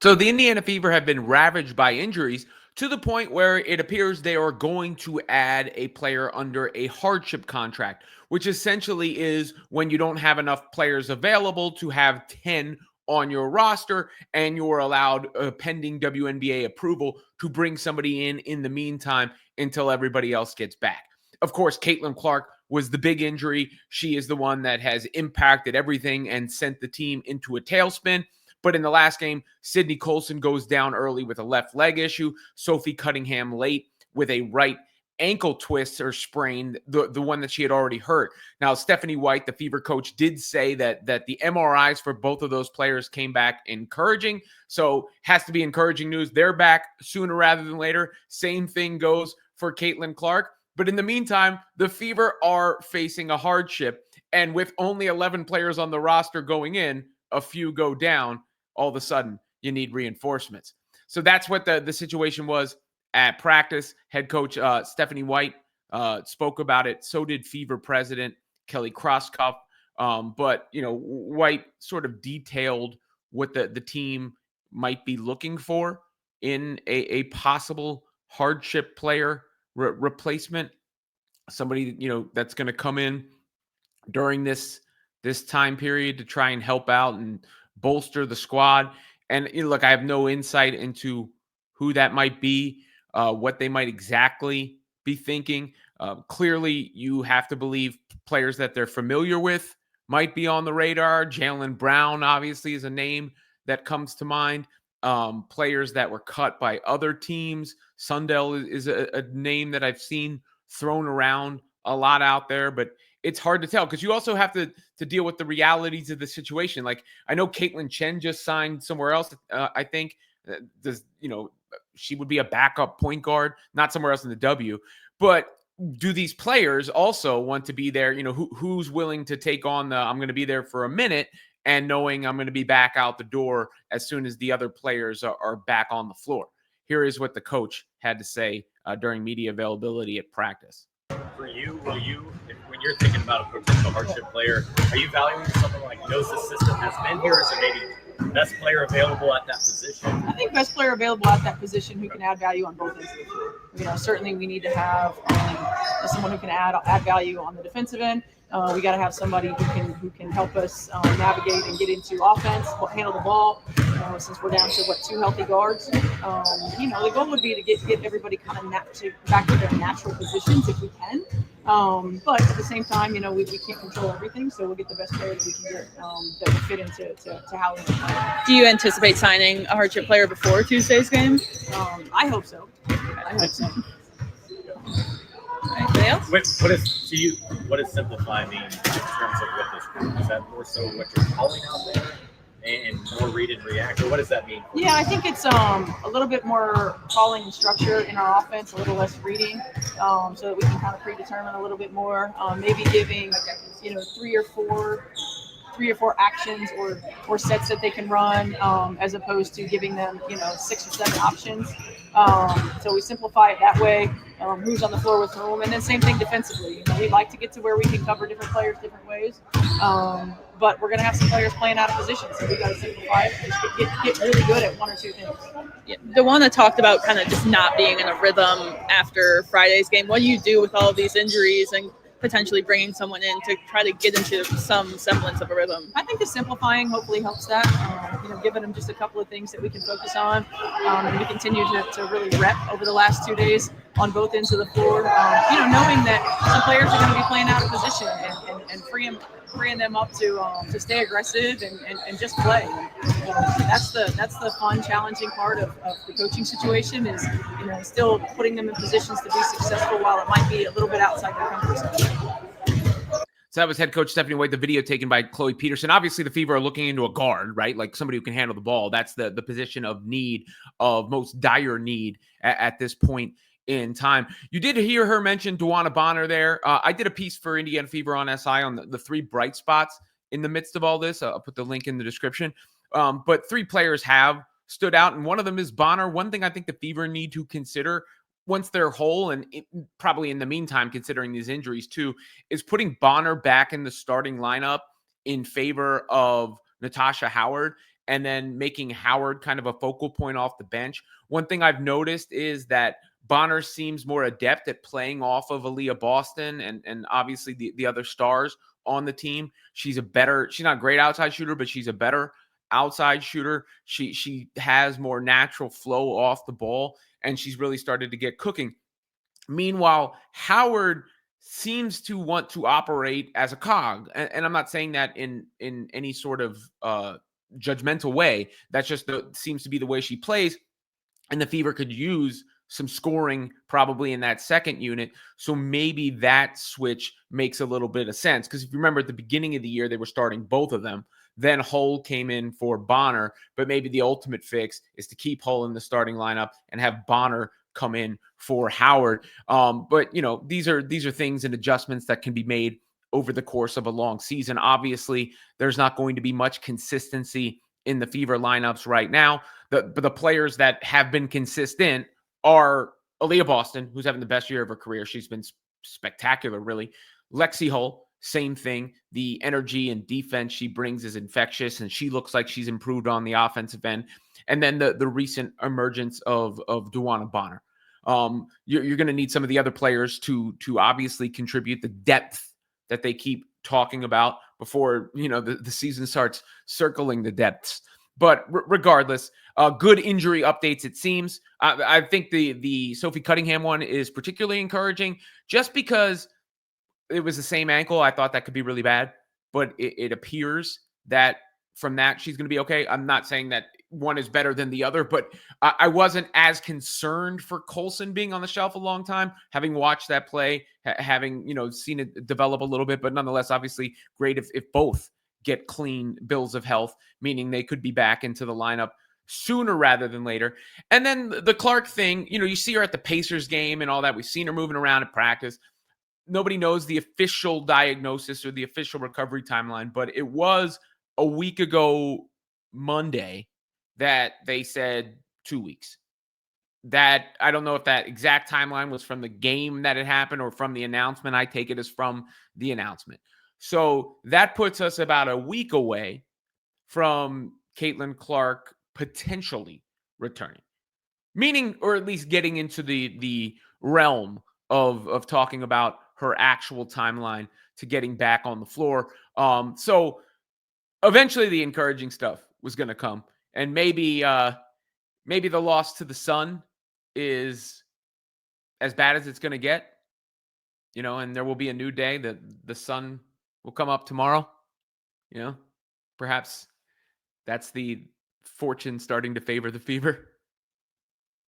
So the Indiana Fever have been ravaged by injuries to the point where it appears they are going to add a player under a hardship contract, which essentially is when you don't have enough players available to have 10 on your roster and you're allowed, pending WNBA approval, to bring somebody in the meantime until everybody else gets back. Of course, Caitlin Clark was the big injury. She is the one that has impacted everything and sent the team into a tailspin. But in the last game, Sydney Colson goes down early with a left leg issue. Sophie Cunningham late with a right ankle twist or sprain, the one that she had already hurt. Now, Stephanie White, the Fever coach, did say that the MRIs for both of those players came back encouraging. So has to be encouraging news. They're back sooner rather than later. Same thing goes for Caitlin Clark. But in the meantime, the Fever are facing a hardship. And with only 11 players on the roster going in, a few go down, all of a sudden you need reinforcements. So that's what the situation was at practice. Head coach Stephanie White spoke about it. So did Fever president Kelly Kroskoff. But, White sort of detailed what the team might be looking for in a possible hardship player replacement. Somebody, that's going to come in during this time period to try and help out and bolster the squad. And look, I have no insight into who that might be, what they might exactly be thinking. Clearly, you have to believe players that they're familiar with might be on the radar. Jalen Brown, obviously, is a name that comes to mind. Players that were cut by other teams. Sundell is a name that I've seen thrown around a lot out there, but it's hard to tell because you also have to deal with the realities of the situation. Like, I know Caitlin Chen just signed somewhere else. I think she would be a backup point guard, not somewhere else in the W. But do these players also want to be there? Who's willing to take on I'm going to be there for a minute and knowing I'm going to be back out the door as soon as the other players are back on the floor. Here is what the coach had to say during media availability at practice. For you, when you're thinking about a potential hardship player, are you valuing something like knows the system, has been here, or is it maybe best player available at that position? I think best player available at that position who can add value on both ends of the floor. Certainly we need to have someone who can add value on the defensive end. We got to have somebody who can help us navigate and get into offense, handle the ball. Since we're down to 2 healthy guards, the goal would be to get everybody kind of back to their natural positions if we can. But at the same time, we can't control everything, so we'll get the best player that we can get that will fit into how we play. Do you anticipate signing a hardship player before Tuesday's game? I hope so. Anything else? What does simplify mean in terms of what this group? Is that more so what you're calling out there and more read and react, or what does that mean? Yeah, I think it's a little bit more calling and structure in our offense, a little less reading, so that we can kind of predetermine a little bit more. Maybe giving 3 or 4 actions or sets that they can run, as opposed to giving them 6 or 7 options. So we simplify it that way. Who's on the floor with whom, and then same thing defensively. We'd like to get to where we can cover different players different ways, but we're going to have some players playing out of position, so we got to simplify it and get really good at 1 or 2 things. Yeah, DeWanna talked about kind of just not being in a rhythm after Friday's game. What do you do with all of these injuries and potentially bringing someone in to try to get into some semblance of a rhythm? I think the simplifying hopefully helps that, giving them just a couple of things that we can focus on, and we continue to really rep over the last 2 days on both ends of the floor, knowing that some players are going to be playing out of position and freeing them up to stay aggressive and just play. That's the fun, challenging part of the coaching situation is, still putting them in positions to be successful while it might be a little bit outside their comfort zone. So that was head coach Stephanie White, the video taken by Chloe Peterson. Obviously, the Fever are looking into a guard, right? Like somebody who can handle the ball. That's the position of need, of most dire need at this point in time. You did hear her mention DeWanna Bonner there. I did a piece for Indiana Fever on SI on the 3 bright spots in the midst of all this. I'll put the link in the description. But 3 players have stood out, and one of them is Bonner. One thing I think the Fever need to consider once they're whole, and probably in the meantime, considering these injuries too, is putting Bonner back in the starting lineup in favor of Natasha Howard. and then making Howard kind of a focal point off the bench. One thing I've noticed is that Bonner seems more adept at playing off of Aaliyah Boston and obviously the other stars on the team. She's not a great outside shooter, but she's a better outside shooter. She has more natural flow off the ball, and she's really started to get cooking. Meanwhile, Howard seems to want to operate as a cog, and I'm not saying that in any sort of judgmental way. That's just seems to be the way she plays, and the Fever could use some scoring probably in that second unit. So maybe that switch makes a little bit of sense. Because if you remember at the beginning of the year, they were starting both of them. Then Hull came in for Bonner, but maybe the ultimate fix is to keep Hull in the starting lineup and have Bonner come in for Howard. But these are things and adjustments that can be made over the course of a long season. Obviously, there's not going to be much consistency in the Fever lineups right now. The players that have been consistent are Aaliyah Boston, who's having the best year of her career. She's been spectacular, really. Lexi Hull, same thing. The energy and defense she brings is infectious, and she looks like she's improved on the offensive end. And then the recent emergence of Duana Bonner. You're going to need some of the other players to obviously contribute the depth that they keep talking about before the season starts circling the depths. But regardless, good injury updates, it seems. I think the Sophie Cunningham one is particularly encouraging just because it was the same ankle. I thought that could be really bad, but it appears that from that she's going to be okay. I'm not saying that one is better than the other, but I wasn't as concerned for Colson being on the shelf a long time, having watched that play, having seen it develop a little bit, but nonetheless, obviously great if both get clean bills of health, meaning they could be back into the lineup sooner rather than later. And then the Clark thing, you see her at the Pacers game and all that. We've seen her moving around at practice. Nobody knows the official diagnosis or the official recovery timeline, but it was a week ago Monday that they said 2 weeks. That I don't know if that exact timeline was from the game that it happened or from the announcement. I take it as from the announcement. So that puts us about a week away from Caitlin Clark potentially returning, meaning, or at least getting into the realm of talking about her actual timeline to getting back on the floor. So eventually the encouraging stuff was going to come, and maybe the loss to the Sun is as bad as it's going to get, and there will be a new day that the sun will come up tomorrow. Perhaps that's the fortune starting to favor the Fever.